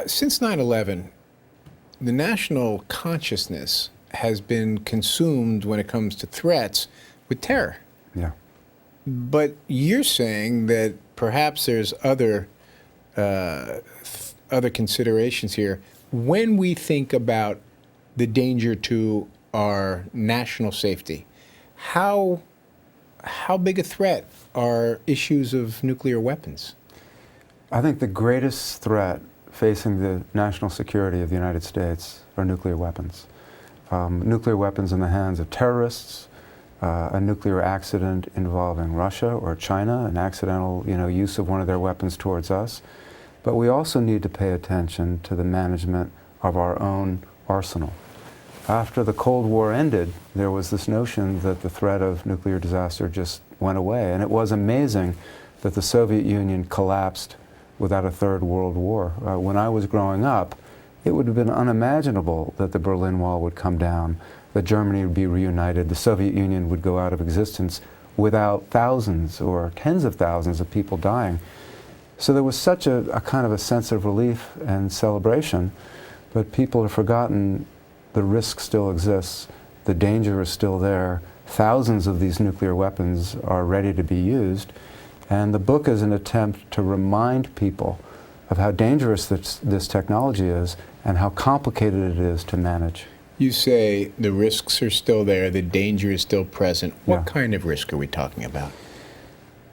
Since 9/11, the national consciousness has been consumed when it comes to threats with terror. Yeah. But you're saying that perhaps there's other considerations here. When we think about the danger to our national safety, how big a threat are issues of nuclear weapons? I think the greatest threat facing the national security of the United States are nuclear weapons. Nuclear weapons in the hands of terrorists, a nuclear accident involving Russia or China, an accidental use of one of their weapons towards us. But we also need to pay attention to the management of our own arsenal. After the Cold War ended, there was this notion that the threat of nuclear disaster just went away. And it was amazing that the Soviet Union collapsed without a third world war. When I was growing up, it would have been unimaginable that the Berlin Wall would come down, that Germany would be reunited, the Soviet Union would go out of existence without thousands or tens of thousands of people dying. So there was such a kind of a sense of relief and celebration, but people have forgotten the risk still exists, the danger is still there, thousands of these nuclear weapons are ready to be used, and the book is an attempt to remind people of how dangerous this technology is and how complicated it is to manage. You say the risks are still there, the danger is still present. What Yeah. kind of risk are we talking about?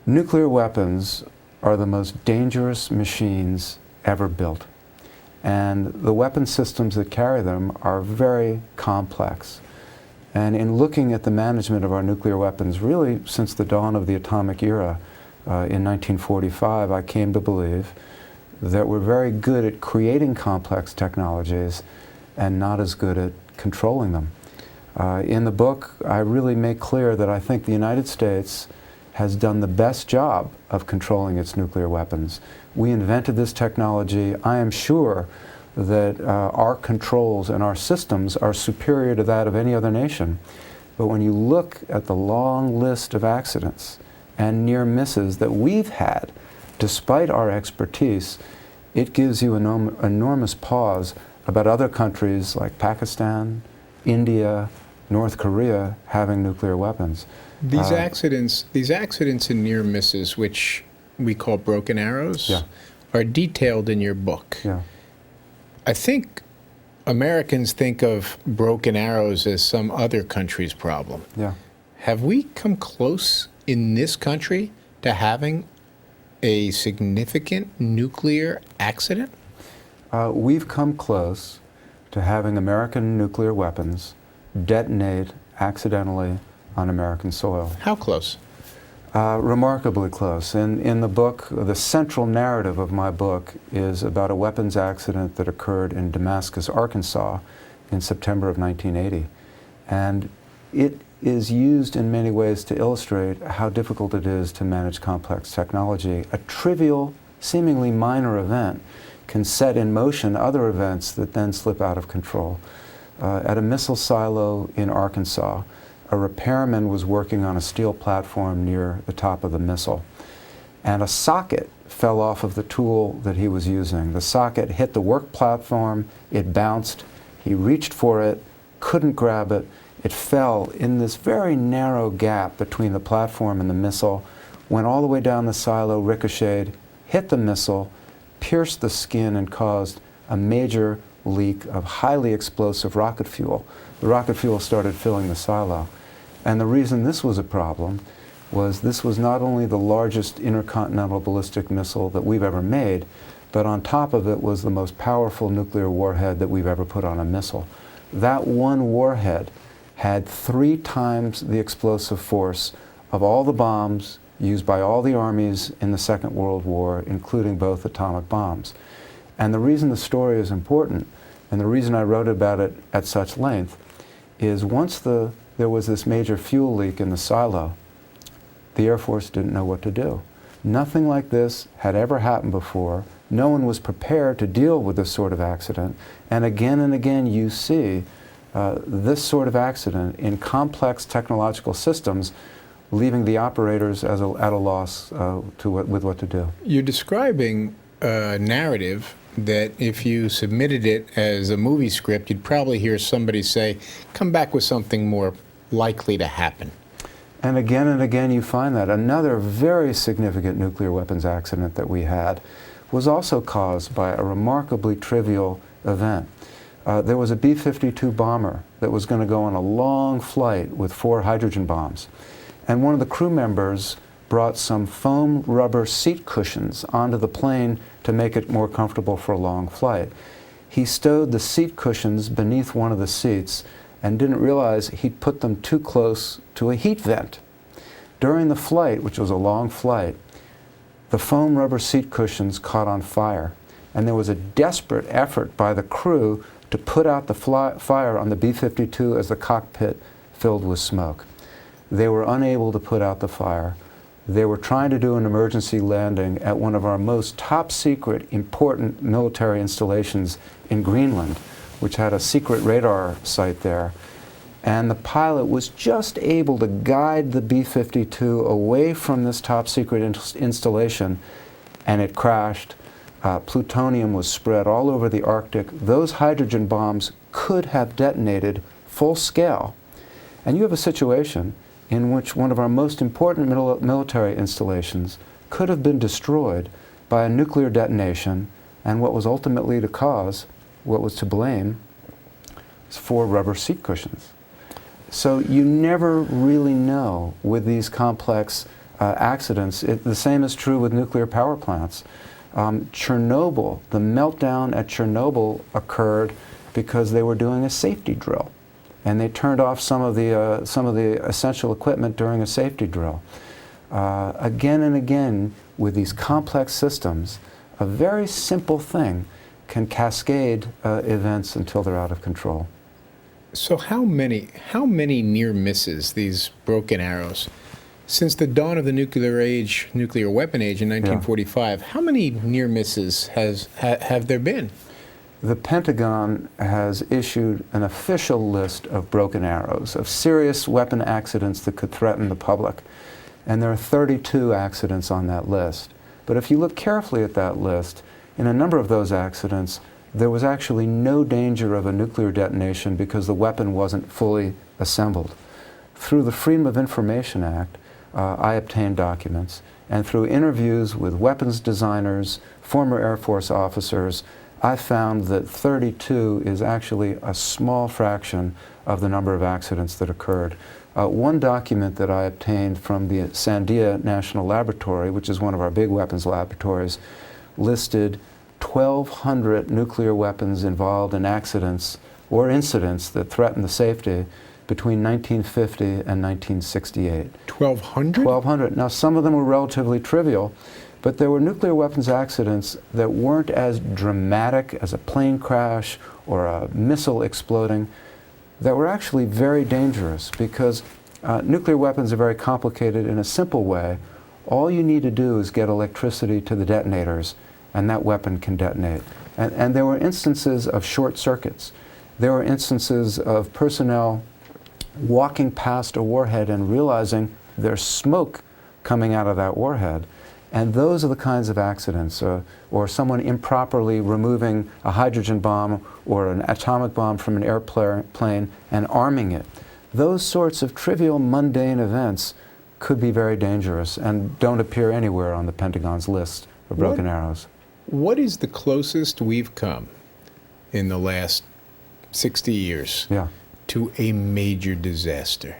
Nuclear weapons are the most dangerous machines ever built. And the weapon systems that carry them are very complex. And in looking at the management of our nuclear weapons, really since the dawn of the atomic era in 1945, I came to believe that we're very good at creating complex technologies and not as good at controlling them. In the book, I really make clear that I think the United States has done the best job of controlling its nuclear weapons. We invented this technology. I am sure that our controls and our systems are superior to that of any other nation. But when you look at the long list of accidents and near misses that we've had, despite our expertise, it gives you an enormous pause about other countries like Pakistan, India, North Korea having nuclear weapons. These accidents and near misses, which we call broken arrows, Yeah. are detailed in your book. Yeah. I think Americans think of broken arrows as some other country's problem. Yeah. Have we come close in this country to having a significant nuclear accident? We've come close to having American nuclear weapons detonate accidentally on American soil. How close? Remarkably close. In the book, the central narrative of my book is about a weapons accident that occurred in Damascus, Arkansas in September of 1980. And it is used in many ways to illustrate how difficult it is to manage complex technology. A trivial, seemingly minor event can set in motion other events that then slip out of control. At a missile silo in Arkansas, a repairman was working on a steel platform near the top of the missile, and a socket fell off of the tool that he was using. The socket hit the work platform, it bounced, he reached for it, couldn't grab it, it fell in this very narrow gap between the platform and the missile, went all the way down the silo, ricocheted, hit the missile, pierced the skin, and caused a major leak of highly explosive rocket fuel. The rocket fuel started filling the silo. And the reason this was a problem was this was not only the largest intercontinental ballistic missile that we've ever made, but on top of it was the most powerful nuclear warhead that we've ever put on a missile. That one warhead had 3 times the explosive force of all the bombs used by all the armies in the Second World War, including both atomic bombs. And the reason the story is important, and the reason I wrote about it at such length, is once there was this major fuel leak in the silo, the Air Force didn't know what to do. Nothing like this had ever happened before. No one was prepared to deal with this sort of accident. And again you see this sort of accident in complex technological systems, leaving the operators at a loss with what to do. You're describing a narrative that if you submitted it as a movie script, you'd probably hear somebody say, come back with something more likely to happen. And again you find that. Another very significant nuclear weapons accident that we had was also caused by a remarkably trivial event. There was a B-52 bomber that was going to go on a long flight with 4 hydrogen bombs. And one of the crew members brought some foam rubber seat cushions onto the plane to make it more comfortable for a long flight. He stowed the seat cushions beneath one of the seats and didn't realize he'd put them too close to a heat vent. During the flight, which was a long flight, the foam rubber seat cushions caught on fire, and there was a desperate effort by the crew to put out the fire on the B-52 as the cockpit filled with smoke. They were unable to put out the fire. They were trying to do an emergency landing at one of our most top secret, important military installations in Greenland, which had a secret radar site there. And the pilot was just able to guide the B-52 away from this top secret installation, and it crashed. Plutonium was spread all over the Arctic. Those hydrogen bombs could have detonated full scale. And you have a situation in which one of our most important military installations could have been destroyed by a nuclear detonation, and what was ultimately to cause, what was to blame, is 4 rubber seat cushions. So you never really know with these complex accidents. The same is true with nuclear power plants. Chernobyl, the meltdown at Chernobyl occurred because they were doing a safety drill, and they turned off some of the essential equipment during a safety drill. Again and again, with these complex systems, a very simple thing can cascade events until they're out of control. So how many near misses, these broken arrows, since the dawn of the nuclear weapon age in 1945, how many near misses have there been? The Pentagon has issued an official list of broken arrows, of serious weapon accidents that could threaten the public. And there are 32 accidents on that list. But if you look carefully at that list, in a number of those accidents, there was actually no danger of a nuclear detonation because the weapon wasn't fully assembled. Through the Freedom of Information Act, I obtained documents, and through interviews with weapons designers, former Air Force officers, I found that 32 is actually a small fraction of the number of accidents that occurred. One document that I obtained from the Sandia National Laboratory, which is one of our big weapons laboratories, listed 1,200 nuclear weapons involved in accidents or incidents that threatened the safety between 1950 and 1968. 1,200? 1,200. Now, some of them were relatively trivial, but there were nuclear weapons accidents that weren't as dramatic as a plane crash or a missile exploding, that were actually very dangerous because nuclear weapons are very complicated in a simple way. All you need to do is get electricity to the detonators, and that weapon can detonate. And there were instances of short circuits. There were instances of personnel walking past a warhead and realizing there's smoke coming out of that warhead. And those are the kinds of accidents, or someone improperly removing a hydrogen bomb or an atomic bomb from an airplane and arming it. Those sorts of trivial, mundane events could be very dangerous and don't appear anywhere on the Pentagon's list of broken arrows. What is the closest we've come in the last 60 years to a major disaster?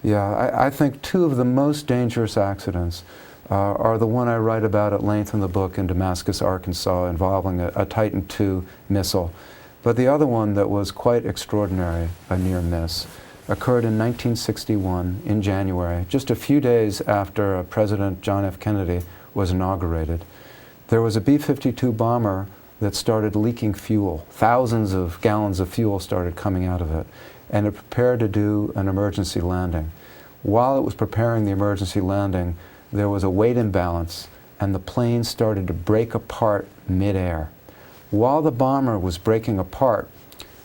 Yeah, I think 2 of the most dangerous accidents are the one I write about at length in the book in Damascus, Arkansas, involving a Titan II missile. But the other one that was quite extraordinary, a near miss, occurred in 1961 in January, just a few days after President John F. Kennedy was inaugurated. There was a B-52 bomber that started leaking fuel. Thousands of gallons of fuel started coming out of it, and it prepared to do an emergency landing. While it was preparing the emergency landing, there was a weight imbalance, and the plane started to break apart midair. While the bomber was breaking apart,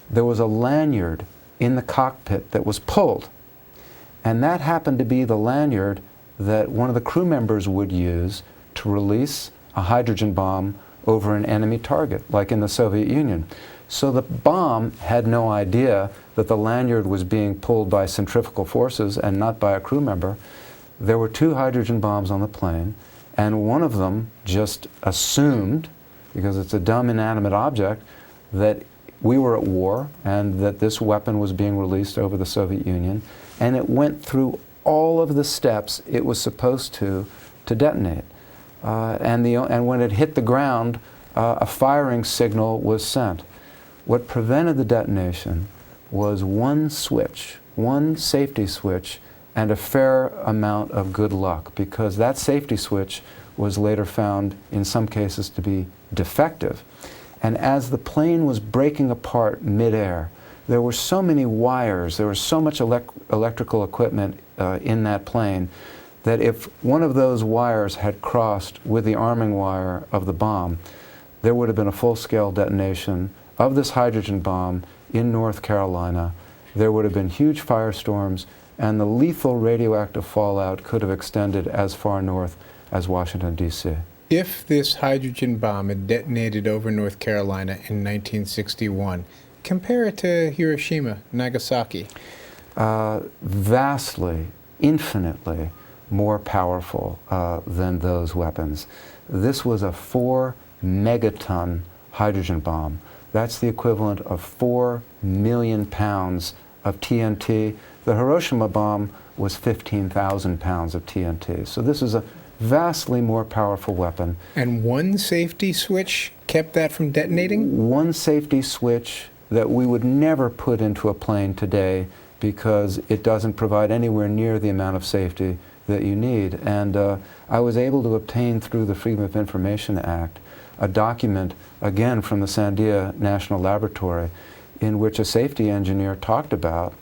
there was a lanyard in the cockpit that was pulled, and that happened to be the lanyard that one of the crew members would use to release a hydrogen bomb over an enemy target, like in the Soviet Union. So the bomb had no idea that the lanyard was being pulled by centrifugal forces and not by a crew member. There were 2 hydrogen bombs on the plane, and one of them just assumed, because it's a dumb inanimate object, that we were at war and that this weapon was being released over the Soviet Union, and it went through all of the steps it was supposed to detonate. And when it hit the ground, a firing signal was sent. What prevented the detonation was one switch, one safety switch, and a fair amount of good luck, because that safety switch was later found in some cases to be defective. And as the plane was breaking apart midair, there were so many wires, there was so much electrical equipment in that plane, that if one of those wires had crossed with the arming wire of the bomb, there would have been a full-scale detonation of this hydrogen bomb in North Carolina. There would have been huge firestorms, and the lethal radioactive fallout could have extended as far north as Washington, D.C. If this hydrogen bomb had detonated over North Carolina in 1961, compare it to Hiroshima, Nagasaki. Vastly, infinitely more powerful than those weapons. This was a 4-megaton hydrogen bomb. That's the equivalent of 4 million pounds of TNT. The Hiroshima bomb was 15,000 pounds of TNT. So this is a vastly more powerful weapon. And one safety switch kept that from detonating? One safety switch that we would never put into a plane today, because it doesn't provide anywhere near the amount of safety that you need. And I was able to obtain through the Freedom of Information Act a document, again from the Sandia National Laboratory, in which a safety engineer talked about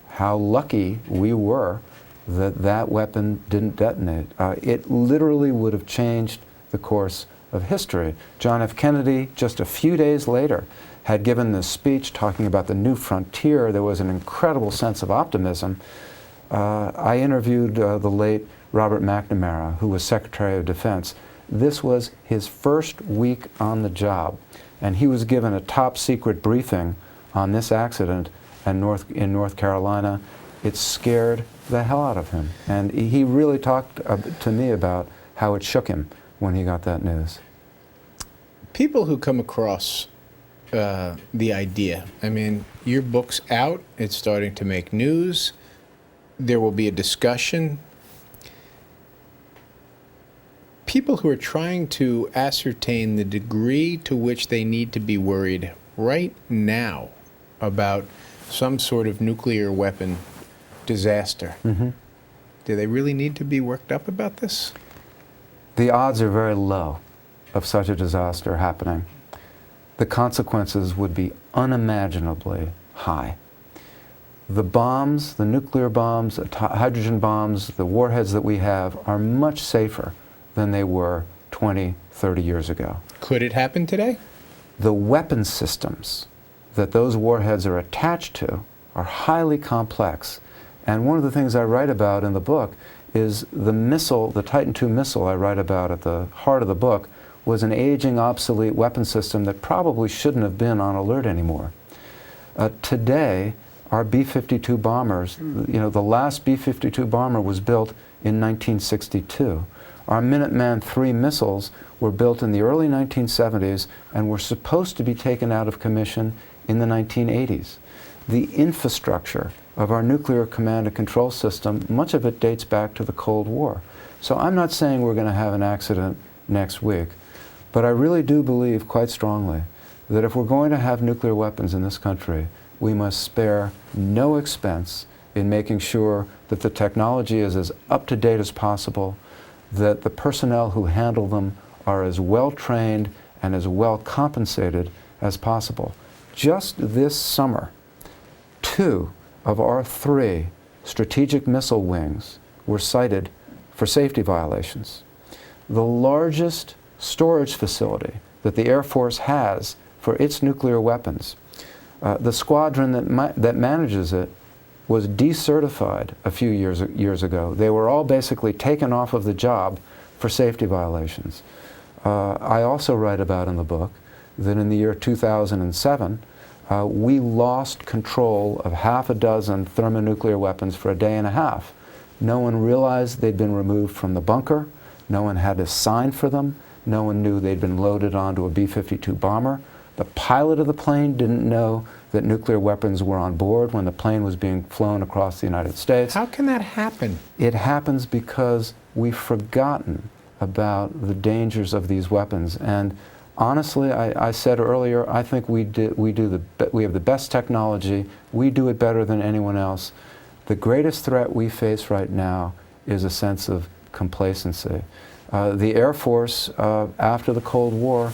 how lucky we were that that weapon didn't detonate. It literally would have changed the course of history. John F. Kennedy, just a few days later, had given this speech talking about the new frontier. There was an incredible sense of optimism. I interviewed the late Robert McNamara, who was Secretary of Defense. This was his first week on the job, and he was given a top secret briefing on this accident in North Carolina. It scared the hell out of him, and he really talked to me about how it shook him when he got that news. People who come across the idea, I mean, your book's out, it's starting to make news, there will be a discussion. People who are trying to ascertain the degree to which they need to be worried right now about some sort of nuclear weapon disaster, do they really need to be worked up about this? The odds are very low of such a disaster happening. The consequences would be unimaginably high. The bombs, the nuclear bombs, the hydrogen bombs, the warheads that we have are much safer than they were 20, 30 years ago. Could it happen today? The weapon systems that those warheads are attached to are highly complex. And one of the things I write about in the book is the missile, the Titan II missile I write about at the heart of the book, was an aging, obsolete weapon system that probably shouldn't have been on alert anymore. Today, our B-52 bombers, the last B-52 bomber was built in 1962. Our Minuteman III missiles were built in the early 1970s and were supposed to be taken out of commission in the 1980s. The infrastructure of our nuclear command and control system, much of it dates back to the Cold War. So I'm not saying we're going to have an accident next week, but I really do believe quite strongly that if we're going to have nuclear weapons in this country, we must spare no expense in making sure that the technology is as up-to-date as possible, that the personnel who handle them are as well trained and as well compensated as possible. Just this summer, 2 of our 3 strategic missile wings were cited for safety violations. The largest storage facility that the Air Force has for its nuclear weapons, the squadron that manages it was decertified a few years ago. They were all basically taken off of the job for safety violations. I also write about in the book that in the year 2007, we lost control of half a dozen thermonuclear weapons for a day and a half. No one realized they'd been removed from the bunker. No one had to sign for them. No one knew they'd been loaded onto a B-52 bomber. The pilot of the plane didn't know that nuclear weapons were on board when the plane was being flown across the United States. How can that happen? It happens because we've forgotten about the dangers of these weapons. And honestly, I said earlier, I think we have the best technology. We do it better than anyone else. The greatest threat we face right now is a sense of complacency. The Air Force, after the Cold War,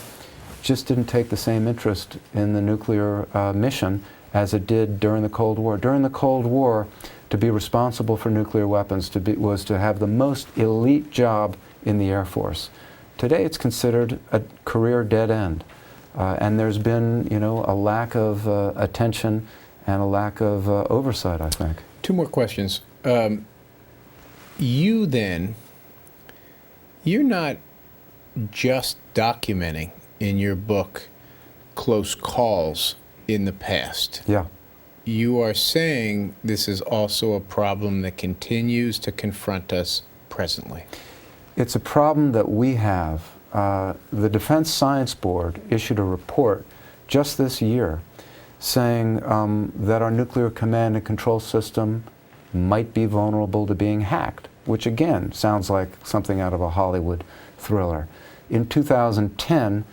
just didn't take the same interest in the nuclear mission as it did during the Cold War. During the Cold War, to be responsible for nuclear weapons was to have the most elite job in the Air Force. Today it's considered a career dead end. And there's been, a lack of attention and a lack of oversight, I think. Two more questions. You're not just documenting in your book close calls in the past. Yeah. You are saying this is also a problem that continues to confront us presently. It's a problem that we have. The Defense Science Board issued a report just this year saying that our nuclear command and control system might be vulnerable to being hacked, which again sounds like something out of a Hollywood thriller. In 2010,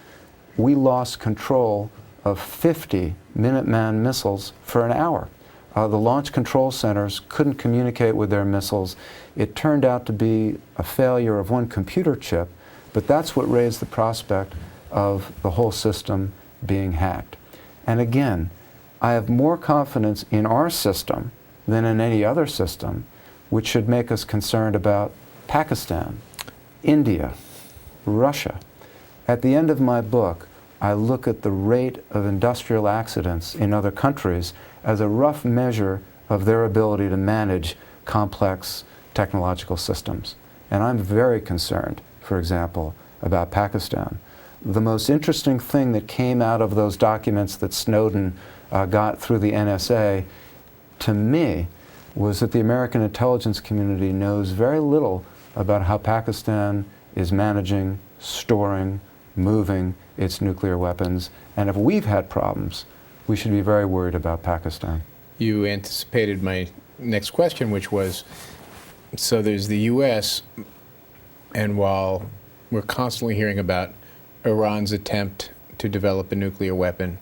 we lost control of 50 Minuteman missiles for an hour. The launch control centers couldn't communicate with their missiles. It turned out to be a failure of one computer chip, but that's what raised the prospect of the whole system being hacked. And again, I have more confidence in our system than in any other system, which should make us concerned about Pakistan, India, Russia. At the end of my book, I look at the rate of industrial accidents in other countries as a rough measure of their ability to manage complex technological systems. And I'm very concerned, for example, about Pakistan. The most interesting thing that came out of those documents that Snowden got through the NSA, to me, was that the American intelligence community knows very little about how Pakistan is managing, storing, moving its nuclear weapons. And if we've had problems, we should be very worried about Pakistan. You anticipated my next question, which was, so there's the U.S., and while we're constantly hearing about Iran's attempt to develop a nuclear weapon,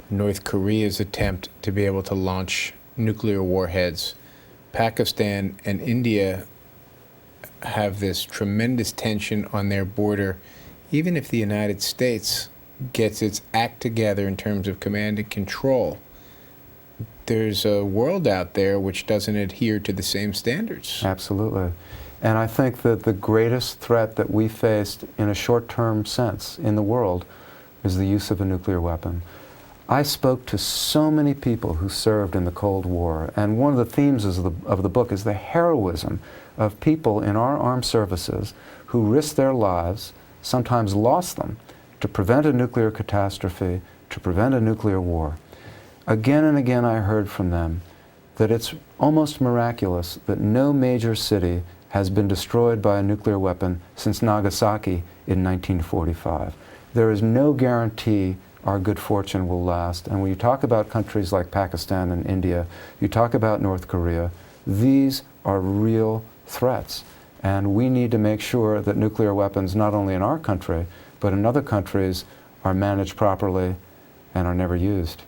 North Korea's attempt to be able to launch nuclear warheads, Pakistan and India have this tremendous tension on their border. Even if the United States gets its act together in terms of command and control, there's a world out there which doesn't adhere to the same standards. Absolutely. And I think that the greatest threat that we faced in a short-term sense in the world is the use of a nuclear weapon. I spoke to so many people who served in the Cold War, and one of the themes of the book is the heroism of people in our armed services who risked their lives, sometimes lost them, to prevent a nuclear catastrophe, to prevent a nuclear war. Again and again I heard from them that it's almost miraculous that no major city has been destroyed by a nuclear weapon since Nagasaki in 1945. There is no guarantee our good fortune will last. And when you talk about countries like Pakistan and India, you talk about North Korea, these are real threats. And we need to make sure that nuclear weapons, not only in our country, but in other countries, are managed properly and are never used.